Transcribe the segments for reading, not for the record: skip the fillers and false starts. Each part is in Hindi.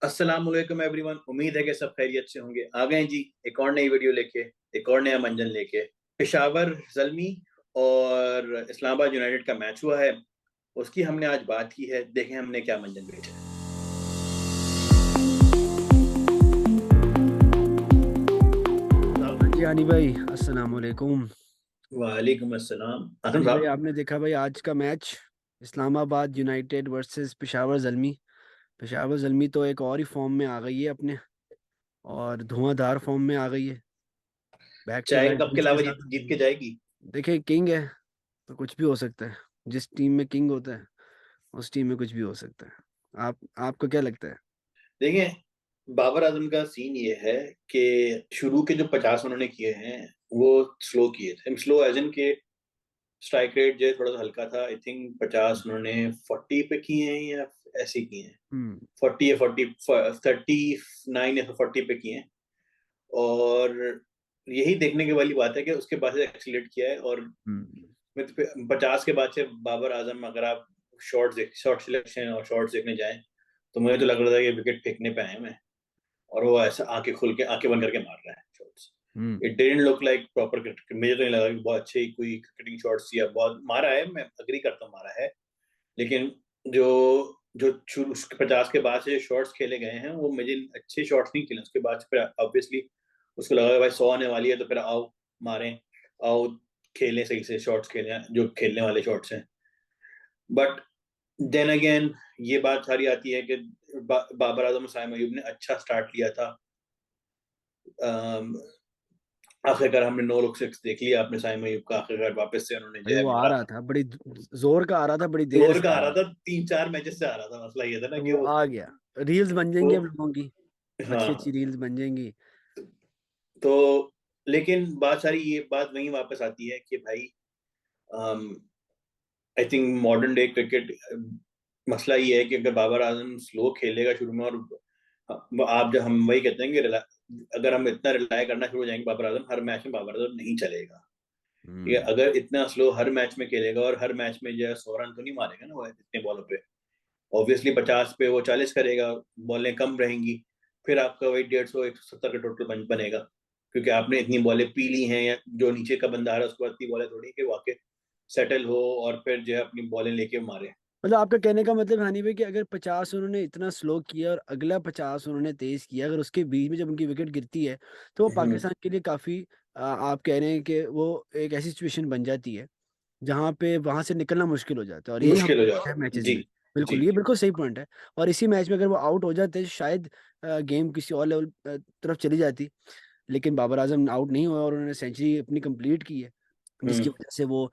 अस्सलाम वालेकुम एवरीवन। उम्मीद है कि सब खैरियत से होंगे। आ गए जी एक और नई वीडियो लेके, एक और नया मंजन लेके। पेशावर ज़ल्मी और इस्लामाबाद यूनाइटेड का मैच हुआ है, उसकी हमने आज बात की है। देखें हमने क्या मंजन भेजा है। हाँ जी हानी भाई, अस्सलाम वालेकुम। वालेकुम अस्सलाम आसम हानी भाई, साहब। आपने देखा भाई आज का match, Islamabad United versus Peshawar Zalmi. Peshawar Zalmi तो एक और ही फॉर्म में आ गई है अपने, और धुआंधार फॉर्म में आ गई है, बैक टू चाय बैक कप के विंस के अलावा साथ। जीत के जाएगी। देखिए, किंग है तो कुछ भी हो सकता है। जिस टीम में किंग होता है उस टीम में कुछ भी हो सकता है। आपको क्या लगता है? देखें, बाबर आजम का सीन ये है कि शुरू के जो 50 उन्होंने किए हैं वो स्लो किए थे। स्लो एज इन के स्ट्राइक रेट जो है थोड़ा सा हल्का था। आई थिंक 50 उन्होंने 40 पे किए हैं या ऐसे किए हैं। हम्म। 40 या 39 या 40 पे किए हैं। और यही देखने की वाली बात है कि उसके बाद से एक्सीलेट किया है। और हम्म। 50 के बाद से बाबर आजम, अगर आप शॉर्ट सिलेक्शन और शॉर्ट्स देखने जाएं तो मुझे तो लग रहा था कि विकेट फेंकने पे आए हैं। और वो ऐसा आंखें बंद करके मार रहा है shots. Hmm. It didn't look like proper cricket. मुझे तो नहीं लगा कि बहुत अच्छी कोई क्रिकेटिंग शॉट्स या बहुत मारा है। मैं अग्री करता हूँ मारा है, लेकिन जो जो 50 के बाद से शॉट्स खेले गए हैं वो मुझे अच्छे शॉट्स नहीं खेले। उसके बाद से फिर ऑब्वियसली उसको लगा कि भाई 100 आने वाली है तो फिर आओ मारें, आओ खेलें, सही से शॉट्स खेलें जो खेलने वाले शॉट्स हैं। बट देन अगेन ये बात सारी आती है कि बाबर आजम और साइम अयूब ने अच्छा स्टार्ट लिया था। अम, आखिरकार हमने नो लुक सिक्स देख लिया अपने साइम अयूब का। आखिरकार वापस से उन्होंने भाई जो है वो आ मारा। रहा था, बड़ी जोर का आ रहा था, बड़ी देर जोर से का आ आ रहा रहा था। था, 3-4 मैचेस से आ रहा था। मसला ये था ना अब कि वो आ गया। रील्स बन वो जाएंगी अब लोगों की, अच्छी अच्छी हाँ। रील्स बन जाएंगी। तो लेकिन बात सारी ये बात वहीं वापस आती है कि भाई I think modern day cricket, मसला ये है कि अगर बाबर आजम स्लो खेलेगा शुरू में, और आप जब हम वही कहते हैं कि अगर हम इतना रिलाय करना शुरू हो जाएंगे बाबर आजम, हर मैच में बाबर आजम नहीं चलेगा। ठीक है, हम्म। अगर इतना स्लो हर मैच में खेलेगा और हर मैच में जो है 100 रन तो नहीं मारेगा ना वो इतने बॉलों पे। ऑब्वियसली 50 पे वो 40 करेगा, बॉलें कम रहेंगी। फिर आपका वही 150-170 का टोटल बनेगा, क्योंकि आपने इतनी बॉलें पी ली हैं। या जो नीचे का बंदा आ रहा है उसको इतनी बॉलें थोड़ी कि वाकई सेटल हो और फिर जो है अपनी बॉलें लेके मारे। मतलब आपका कहने का मतलब हानि भाई कि अगर 50 उन्होंने इतना स्लो किया और अगला 50 उन्होंने तेज किया, अगर उसके बीच में जब उनकी विकेट गिरती है तो वो हम्म, पाकिस्तान के लिए काफी, आप कह रहे हैं कि वो एक ऐसी सिचुएशन बन जाती है जहां पे वहां से निकलना मुश्किल हो जाता है, और यही हम मुश्किल हो है जाता है मैचेस जी। में। जी, बिल्कुल, ये बिल्कुल सही पॉइंट है। और इसी मैच में अगर वो आउट हो जाते शायद गेम किसी और लेवल तरफ चली जाती। लेकिन बाबर आजम आउट नहीं हुआ और उन्होंने सेंचुरी अपनी कंप्लीट की है, जिसकी हम्म। वजह से वो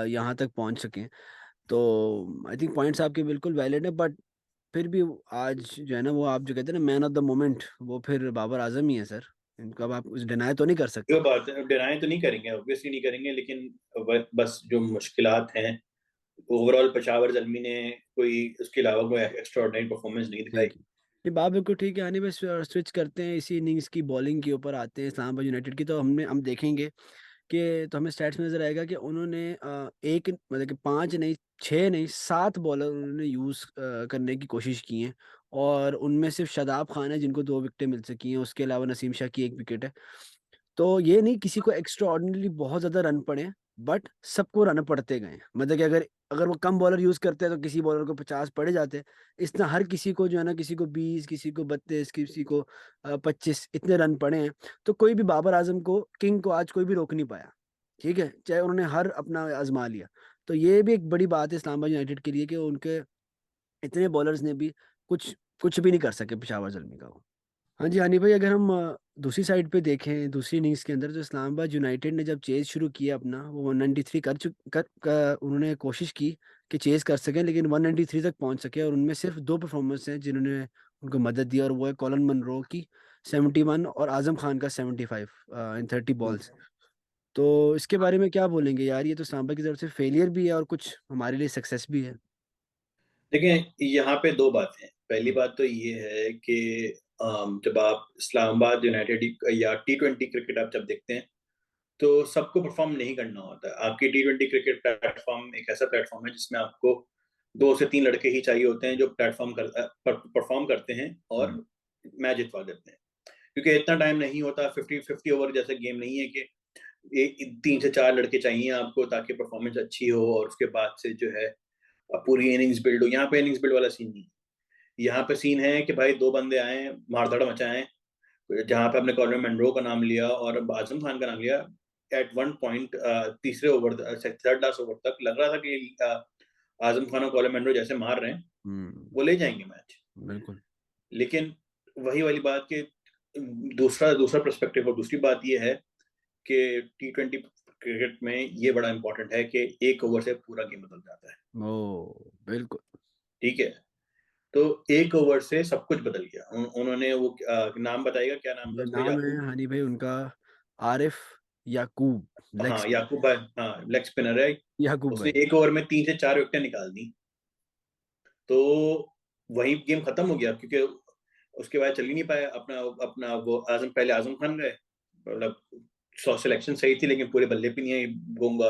यहाँ तक पहुंच सके। तो आई थिंक पॉइंट्स आपके बिल्कुल वैलिड है, बट फिर भी आज जो है ना, वो आप जो कहते हैं ना, मैन ऑफ द मोमेंट, वो फिर बाबर आजम ही है सर। इनको अब आप उस डिनाई तो नहीं कर जो सकते। बात है, डिनाई तो नहीं करेंगे, ऑब्वियसली नहीं करेंगे, लेकिन बस जो मुश्किलात हैं, ओवरऑल पेशावर जलमी ने कोई उसके अलावा कोई एक्स्ट्रा परफॉर्मेंस नहीं दिखाई। ठीक है, ये बात बिल्कुल ठीक है। यानी बस स्विच करते हैं, इसी इनिंग्स की बॉलिंग के ऊपर आते हैं इस्लामाबाद यूनाइटेड की। तो हम देखेंगे कि, तो हमें स्टैट्स में नजर आएगा कि उन्होंने एक मतलब कि पांच नहीं, छह नहीं, सात बॉलर उन्होंने यूज करने की कोशिश की है। और उनमें सिर्फ शादाब खान है जिनको दो विकेटें मिल सकी हैं, उसके अलावा नसीम शाह की एक विकेट है। तो ये नहीं किसी को एक्स्ट्रा ऑर्डिनरी बहुत ज्यादा रन पड़े, बट सबको रन पड़ते गए। मतलब कि अगर अगर वो कम बॉलर यूज करते हैं तो किसी बॉलर को 50 पड़े जाते। इस तरह हर किसी को जो है ना, किसी को 20, किसी को 32, किसी को 25 इतने रन पड़े हैं। तो कोई भी बाबर आजम को, किंग को आज कोई भी रोक नहीं पाया। ठीक है, चाहे उन्होंने हर अपना आजमा लिया। तो ये भी एक बड़ी बात है इस्लामाबाद यूनाइटेड के लिए कि उनके इतने बॉलर्स ने भी कुछ कुछ भी नहीं कर सके पेशावर जल्मी का वो। हाँ जी हानी भाई, अगर हम दूसरी साइड पे देखें, दूसरी इनिंग्स के अंदर, तो इस्लामाबाद यूनाइटेड ने जब चेज शुरू किया अपना, वो 193 उन्होंने कोशिश की कि चेज कर सकें, लेकिन 193 तक पहुंच सके। और उनमें सिर्फ दो परफॉर्मेंस हैं जिन्होंने उनको मदद दी, और वो है कॉलन मनरो की 71 और आजम खान का 75 इन 30 बॉल्स। तो इसके बारे में क्या बोलेंगे यार? ये तो इस्लामाबाद की तरफ से फेलियर भी है और कुछ हमारे लिए सक्सेस भी है। देखिए, यहाँ पे दो बातें हैं। पहली हम्म। बात तो ये है कि जब आप इस्लामाबाद यूनाइटेड या T20 क्रिकेट आप जब देखते हैं तो सबको परफॉर्म नहीं करना होता है। आपकी T20 क्रिकेट प्लेटफॉर्म एक ऐसा प्लेटफॉर्म है जिसमें आपको 2 से 3 लड़के ही चाहिए होते हैं जो परफॉर्म करते हैं और मैच जितवा देते हैं, क्योंकि इतना टाइम नहीं होता, 50 ओवर जैसे गेम नहीं है कि 3 से 4 लड़के चाहिए आपको ताकि परफॉर्मेंस अच्छी हो और उसके बाद से जो है पूरी इनिंग्स बिल्ड हो। यहाँ पे इनिंग्स बिल्ड वाला सीन नहीं है। यहाँ पे सीन है कि भाई 2 बंदे आए, मारधाड़ मचाएं, जहाँ पे हमने कॉलिन मनरो का नाम लिया और आजम खान का नाम लिया। एट वन पॉइंट तीसरे ओवर, थर्ड लास्ट ओवर तक लग रहा था कि आजम खान और कॉलिन मनरो जैसे मार रहे हैं वो ले जाएंगे मैच। बिल्कुल। लेकिन वही वाली बात कि दूसरा दूसरा पर्सपेक्टिव और दूसरी बात ये है कि T20 क्रिकेट में ये बड़ा इंपॉर्टेंट है कि 1 ओवर से पूरा गेम बदल जाता है। ओ बिल्कुल। ठीक है, तो 1 ओवर से सब कुछ बदल गया। उन्होंने वो नाम बताएगा, क्या नाम था ये उसका? नाम है याकूब। हनी भाई उनका, आरिफ याकूब, लेग हाँ स्पिनर। याकूब भाई, हाँ लेग स्पिनर है। याकूब उसने भाई। 1 ओवर में 3 से 4 विकेटें निकाल दी, तो वही गेम खत्म हो गया, क्योंकि उसके बाद चल ही नहीं पाया। अपना अपना वो पहले आजम खान गए, मतलब सिलेक्शन सही थी लेकिन पूरे बल्ले पे नहीं आई बोंगा,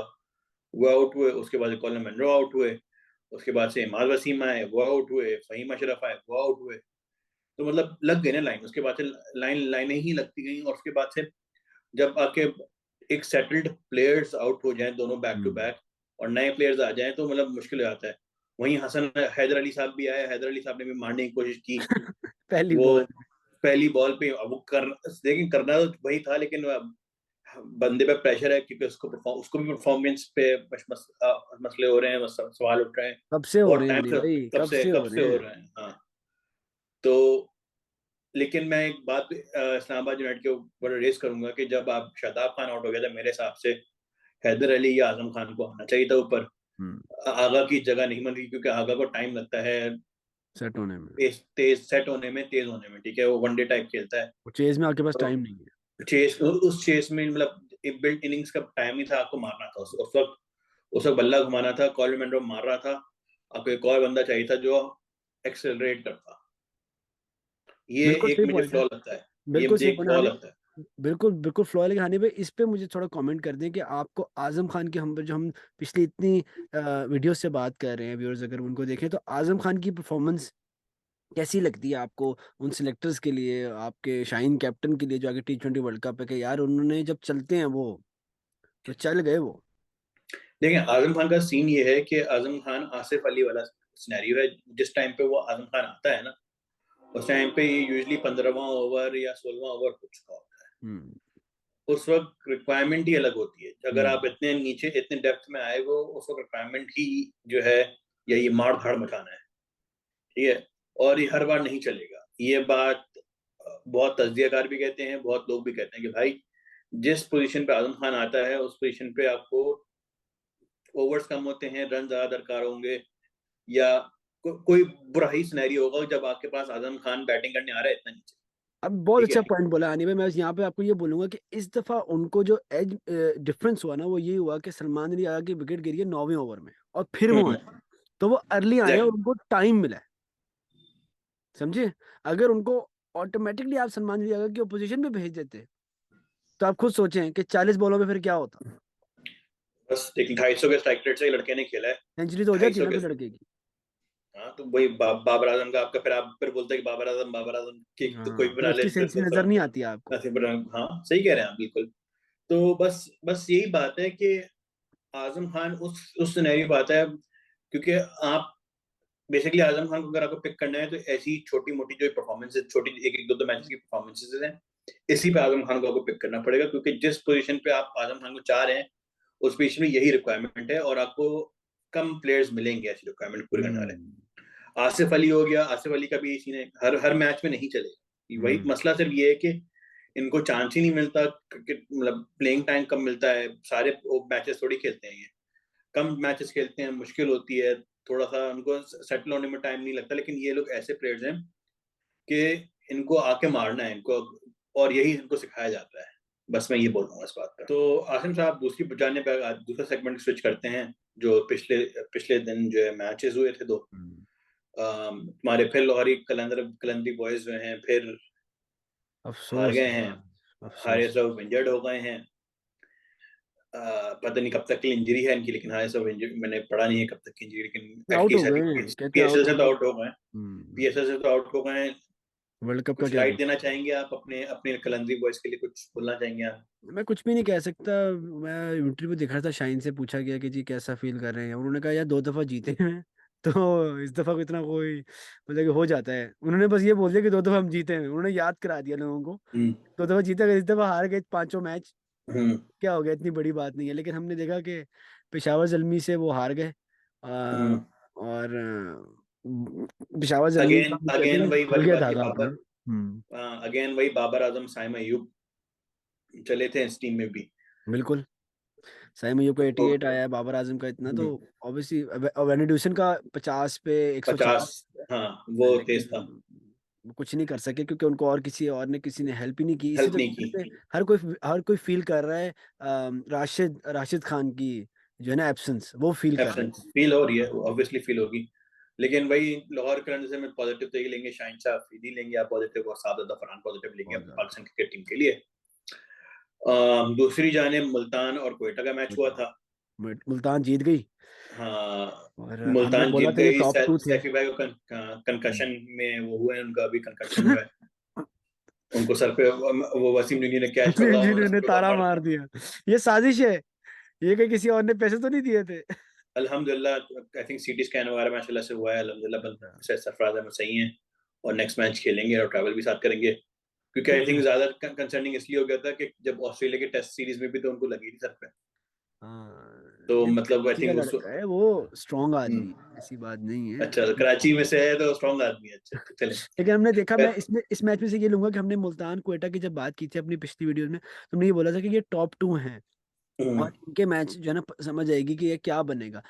वो आउट हुए। उसके बाद कॉलिन मनरो आउट हुए। उसके बाद से इमाद वसीम आए, वो आउट हुए। फहीम अशरफ आए, वो आउट हुए। तो मतलब लग गई ना लाइन, उसके बाद से लाइनें ही लगती गई। और उसके बाद से जब आके एक सेटल्ड प्लेयर्स आउट हो जाएं दोनों बैक टू बैक और नए प्लेयर्स आ जाएं, तो मतलब मुश्किल हो जाता है। वहीं हसन हैदर अली साहब भी आए, हैदर अली साहब ने भी मारने की कोशिश की। पहली वो बॉल। पहली बॉल पे अब वो कर, लेकिन करना तो वही था, लेकिन बंदे पे प्रेशर है क्योंकि उसको भी परफॉर्मेंस पे मसले हो रहे हैं, सवाल उठ रहे हैं। कब से हो बहुत रहे हैं टाइम हनी से, भाई, कब से कब हो रहे से हो हैं। रहे हैं, हाँ। तो लेकिन मैं एक बात इस्लामाबाद यूनाइटेड के ऊपर रेस करूंगा कि जब आप शादाब खान आउट हो गया था, मेरे हिसाब से हैदर अली या आजम खान को आना चाहिए था ऊपर। हम्म। आगा की जगह नहीं बन रही, क्योंकि आगा को टाइम लगता है सेट होने में। तेज तेज सेट होने में, तेज होने में। ठीक है, वो वनडे टाइप खेलता है। वो चेज में आपके पास तो टाइम नहीं है। उस चेस में मतलब एक बिल्ड इनिंग्स का टाइम ही था, आपको मारना था उस वक्त बल्ला घुमाना था, कॉलिन मनरो मार रहा था। आपको एक और बंदा चाहिए था जो एक्सेलरेट करता। ये बिल्कुल एक सही मुझे पॉइंट है। फ्लॉ लगता है, ये बिल्कुल मुझे सही एक पॉइंट फ्लॉ हानि। लगता है। बिल्कुल बिल्कुल फ्लॉ है, लेकिन हानि भाई इस पे मुझे थोड़ा कमेंट कर दें कि आपको आजम खान की, हम जो हम पिछली इतनी वीडियो से बात कर रहे हैं, व्यूअर्स अगर उनको देखें तो आजम खान की परफॉर्मेंस कैसी लगती है आपको, उन सिलेक्टर्स के लिए, आपके शाहीन कैप्टन के लिए जो आगे T20 वर्ल्ड कप है, कि यार उन्होंने जब चलते हैं वो तो चल गए वो। देखिए, आजम खान का सीन ये है कि आजम खान आसिफ अली वाला सिनेरियो है। जिस टाइम पे वो आजम खान आता है ना, उस टाइम पे ये यूजली 15वां ओवर या 16वां ओवर हो चुका होता है। हम्म। उस वक्त रिक्वायरमेंट ही अलग होती है। अगर आप हम्म। इतने नीचे इतने डेप्थ में आए हो, उस वक्त रिक्वायरमेंट ही जो है या ये मार धाड़ मचाना है। ठीक है, और ये हर बार नहीं चलेगा। ये बात बहुत तज्जियाकार भी कहते हैं, बहुत लोग भी कहते हैं कि भाई जिस पोजीशन पे आजम खान आता है उस पोजीशन पे आपको ओवर्स कम होते हैं, रन ज्यादा दरकार होंगे, या कोई बुरा ही सिनेरियो होगा जब आपके पास आजम खान बैटिंग करने आ रहा है इतना नीचे। अब बहुत ठीक अच्छा है। पॉइंट बोला अनिल भाई। मैं यहाँ पे आपको ये बोलूंगा कि इस दफा उनको जो एज डिफरेंस हुआ ना, वो ये हुआ कि सलमान अली आगा की विकेट गिरी है 9वें ओवर में और फिर वो आए, तो वो अर्ली आए और एग्जैक्टली। उनको टाइम मिला है। समझे? अगर उनको ऑटोमेटिकली आप सलमान अली आगा की ओपोजिशन पे भेज देते तो आप खुद सोचें कि 40 बॉलों में फिर क्या होता। बस देखिए, 250 के स्ट्राइक रेट से ये लड़के ने खेला है। सेंचुरी तो हो ढाई जाती है सौ ना के फिर लड़के की। हाँ, तो वही बाबर आजम का आपका, फिर आप फिर बोलते हैं कि बाबर आजम की तो कोई हाँ, भी फिर बना ले, उसकी फिर सेंचुरी तो नजर नहीं आती है आपको। नसीब। हाँ, सही कह रहे हैं आप, बिल्कुल। तो बस बस यही बात है कि आजम खान उस सिनेरियो पे आता है, क्योंकि आप बेसिकली आजम खान को अगर आपको पिक करना है तो ऐसी छोटी मोटी जो परफॉर्मेंसेज, छोटी एक एक दो मैचेस की परफॉर्मेंसेज हैं, इसी पे आजम खान को आपको पिक करना पड़ेगा, क्योंकि जिस पोजीशन पे आप आजम खान को चाह रहे हैं उस पोजीशन में यही रिक्वायरमेंट है, और आपको कम प्लेयर्स मिलेंगे ऐसी रिक्वायरमेंट पूरी करने वाले। हम्म। आसिफ अली हो गया, आसिफ अली का भी यही सीन है, हर हर मैच में नहीं चलेगा। वही हम्म। मसला सिर्फ ये है कि इनको चांस ही नहीं मिलता। क्रिकेट मतलब प्लेइंग टाइम कम मिलता है, सारे मैचेस थोड़ी खेलते हैं ये, कम मैचेस खेलते हैं, मुश्किल होती है, थोड़ा सा उनको सेटल होने में टाइम नहीं लगता। लेकिन ये लोग ऐसे प्लेयर्स हैं कि इनको आके मारना है इनको, और यही इनको सिखाया जाता है। बस मैं ये बोल रहा हूँ इस बात का। तो आसिम साहब, दूसरी जाने पर दूसरा सेगमेंट स्विच करते हैं। जो पिछले पिछले दिन जो है मैचेस हुए थे 2, हम्म। हमारे फिर लाहौरी कलंदरी बॉयज जो हैं फिर हार अफसोस गए हैं। यार, हारिस अफसोस। राउफ इंजर्ड हो गए हैं। पता नहीं कब तक की इंजरी है इनकी, लेकिन हाँ सब इंजरी मैंने पढ़ा नहीं है कब तक की इंजरी, लेकिन आउट हो एटलीस्ट गए आई हैं, थिंक कहते हैं पीएसएल आउट से हो तो गए। आउट हो गए, पीएसएल से तो आउट हो गए। वर्ल्ड कप का कुछ क्या लाइट देना बोलते हैं? चाहेंगे आप अपने अपने कलंदरी बॉयज के लिए, कुछ बोलना चाहेंगे आप? मैं कुछ भी नहीं कह सकता। मैं इंटरव्यू देख रहा था, शाइन से पूछा गया कि जी कैसा फील कर रहे हैं, उन्होंने कहा यार 2 दफा जीते हैं तो इस दफा को इतना कोई मतलब कि हो जाता है। उन्होंने बस ये बोल दिया कि 2 दफा हम जीते हैं, उन्होंने याद करा दिया लोगों को। हम्म 2 दफा जीते, अगर इस दफा हार गए पांचों मैच, हम्म क्या हो गया, इतनी बड़ी बात नहीं है। लेकिन हमने देखा कि पेशावर जल्मी से वो हार गए। आ, हम्म और पेशावर जल्मी अगेन का हम कहते अगेन हैं वही खुल वाली गया बात की धागा अपना। बाबर, हम्म। अगेन वही बाबर आजम साइम अयूब चले थे इस टीम में भी। बिल्कुल। साइम अय्यूब का तो 88 आया है, बाबर आजम का इतना, तो हम्म, ऑब्वियसली वेनेडुसन का 50 पे 104। 50, हाँ वो लेकिन तेज था, वो कुछ नहीं कर सके क्योंकि उनको और किसी ने हेल्प ही नहीं की। इसी हेल्प नहीं की। चक्कर में हर कोई फील कर रहा है राशिद खान की जो है ना एब्सेंस, वो फील कर रहे एब्सेंस फील हो रही है, ऑब्वियसली फील होगी। लेकिन वही लाहौर करंट से में पॉजिटिव तो ही लेंगे, शाहिन शाह अफरीदी लेंगे आप पॉजिटिव, और साबदा फरहान पॉजिटिव लेंगे बहुत अपनी ज्यादा। पाकिस्तान क्रिकेट टीम के लिए। दूसरी जाने मुल्तान और कोयटा का मैच हुआ था। मुल्तान जीत गई। हाँ, और हमने मुल्तान बोला जीत था ये गई। टॉप 2 थे। सैफी भाई को हम्म। कंकशन में वो हुआ है, उनका अभी कंकशन हुआ है। उनको सर पे वो वसीम यूनी ने कैच पकड़ा, जी उन्होंने सर ने पे बहुत तारा मार मार दिया। दिया। ये साजिश है, ये कहीं किसी और ने पैसे तो नहीं दिए थे? अल्हम्दुलिल्लाह आई थिंक सीटी स्कैन वगैरह माशाल्लाह से हुआ है, अल्हम्दुलिल्लाह से सरफराज अहमद सही हैं और नेक्स्ट मैच खेलेंगे और ट्रैवल भी साथ करेंगे। क्योंकि आई थिंक ज्यादा कंसर्निंग इसलिए हो गया था कि जब ऑस्ट्रेलिया के टेस्ट सीरीज में भी तो उनको लगी थी सर पे, हाँ, तो ये मतलब आई कराची का थिंक उस लड़का है, वो स्ट्रांग आदमी हम्म, है, ऐसी बात नहीं है। अच्छा तो कराची में से है तो स्ट्रॉन्ग आदमी है, अच्छा अच्छा चलें। लेकिन हमने देखा, मैं फिर इस मैच में से ये लूंगा कि हमने मुल्तान क्वेटा की जब बात की थी अपनी पिछली वीडियो में, तो हमने ये बोला था कि ये टॉप 2 हैं हम्म, और इनके मैच जो है ना समझ आएगी कि ये क्या बनेगा।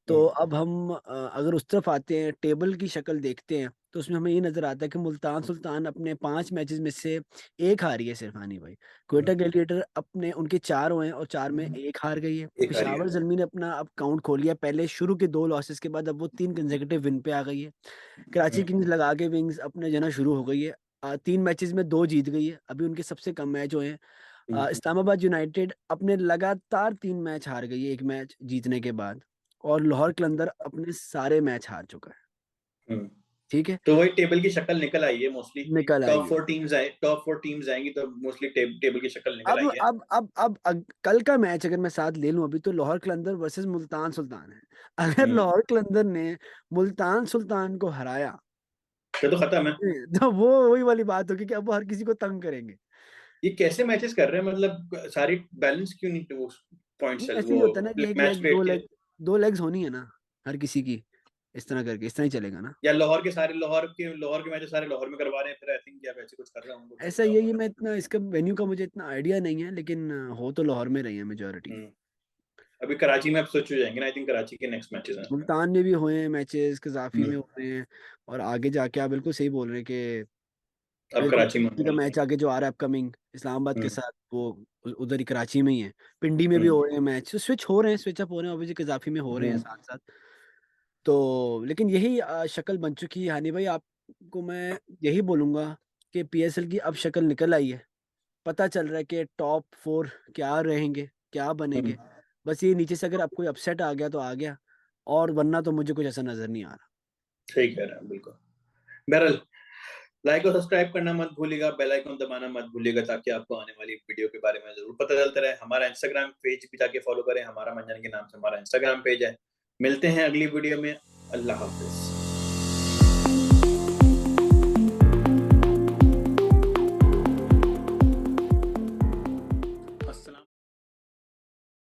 तो हम्म, अब हम अगर उस तरफ आते हैं, टेबल की शक्ल देखते हैं, तो उसमें हमें ये नजर आता है कि मुल्तान सुल्तान अपने 5 मैचेस में से एक हारी है सिर्फ, हानी भाई। क्वेटा ग्लैडिएटर अपने उनके 4 हुए हैं और 4 में एक हार गई है। एक हारी है। पेशावर जल्मी ने अपना अब काउंट खोल लिया, पहले शुरू के 2 लॉसेस के बाद अब वो 3 कंसेक्यूटिव विन पे आ गई है। कराची किंग्स लगा के विंग्स अपने जना शुरू हो गई है। 3 मैचेस में 2 जीत गई है, अभी उनके सबसे कम मैच हुए हैं। इस्लामाबाद यूनाइटेड अपने लगातार 3 मैच हार गई है, एक मैच जीतने के बाद। और लाहौर कलंदर अपने सारे मैच हार चुका है। हम्म, ठीक है। तो वही टेबल की शक्ल निकल आई है मोस्टली। निकल आई है। टॉप फोर टीम्स आएंगी तो मोस्टली टेबल की शक्ल निकल अब आई है। अब अब अब कल का मैच अगर मैं साथ ले लूं, अभी तो लाहौर कलंदर वर्सेस मुल्तान सुल्तान है। अगर हम्म, लाहौर कलंदर ने मुल्तान सुल्तान को हराया, फिर तो खत्म है। तो वो वही वाली बात होगी कि अब वो हर किसी को तंग करेंगे। ये कैसे मैचेस कर रहे हैं, मतलब सारी बैलेंस क्यों नहीं वो पॉइंट्स नहीं, ऐसे ही वो होता है ना कि एक मैच लेग रेट के? 2 लेग्स होनी है ना हर किसी की। इस तरह करके इस तरह ही चलेगा ना। या लाहौर के मैचेस सारे लाहौर में करवा रहे हैं, फिर आई थिंक या वैसे कुछ कर रहे होंगे, चल ऐसा रहा ये होगा। मैं इतना इसका वेन्यू का मुझे इतना आइडिया नहीं है, लेकिन हो तो लाहौर में रही है मेजोरिटी। हम्म, अभी कराची में अब स्विच हो जाएंगे ना, आई थिंक कराची के नेक्स्ट मैचेस हैं। मुल्तान में भी हुए हैं मैचेस, कजाफी में हम्म, हो रहे हैं। और आगे जाके आप बिल्कुल सही बोल रहे हैं कि अब बिल्कुल कराची में होने कराची का वाला मैच आगे जो आ रहा है अपकमिंग इस्लामाबाद के है। साथ, वो उधर ही कराची में ही है। पिंडी में भी हम्म, हो रहे हैं मैच, स्विच हो रहे हैं, स्विच अप हो रहे हैं, ऑब्वियसली कजाफी में हो रहे हैं हम्म, साथ साथ। तो लेकिन यही शक्ल बन चुकी है हानि भाई। आपको मैं यही बोलूंगा कि पीएसएल की अब शक्ल निकल आई है। पता चल रहा है कि टॉप 4 क्या रहेंगे, क्या हम्म, बनेंगे। बस ये नीचे से अगर अब कोई अपसेट आ गया तो आ गया, और वरना तो मुझे कुछ ऐसा नजर नहीं आ रहा। सही कह रहे हैं बिल्कुल। बहरहाल, लाइक और सब्सक्राइब करना मत भूलिएगा, बेल आइकन दबाना मत भूलिएगा, ताकि आपको आने वाली वीडियो के बारे में जरूर पता चलता रहे। हमारा इंस्टाग्राम पेज भी जाके फॉलो करें, हमारा मंजन के नाम से हमारा इंस्टाग्राम पेज है। मिलते हैं अगली वीडियो में। अल्लाह हाफिज।